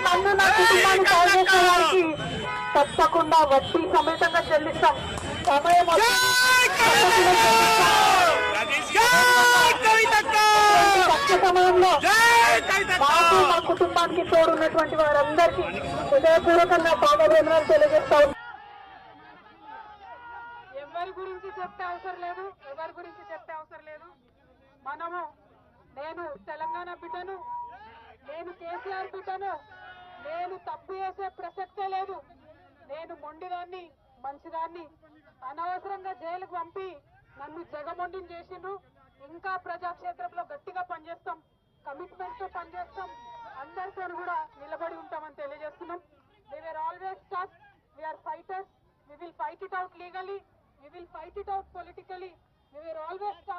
నన్ను నా కుటుంబాన్ని కాంగ్రెస్ తప్పకుండా వడ్డీ సమేతంగా చెల్లిస్తాం. సమయం సమయంలో మాకు మా కుటుంబానికి తోడున్నటువంటి వారందరికీ హృదయపూర్వకంగా పాదాభివందనాలు తెలియజేస్తా. ఎవరి గురించి చెప్తే అవసరం లేదు. మనము నేను తెలంగాణ బిడ్డను, నేను కేసీఆర్ బిడ్డను, నేను తప్పు చేసే ప్రసక్తే లేదు. నేను మొండిదాన్ని, మంచిదాన్ని. అనవసరంగా జైలుకు పంపి నన్ను జగమొండిని చేసిండ్రు. ఇంకా ప్రజాక్షేత్రంలో గట్టిగా పనిచేస్తాం, కమిట్మెంట్ తో పనిచేస్తాం, అందరితో కూడా నిలబడి ఉంటామని తెలియజేస్తున్నాం. We were always tough. We are fighters. We will fight it out legally. We will fight it out politically. We were always tough.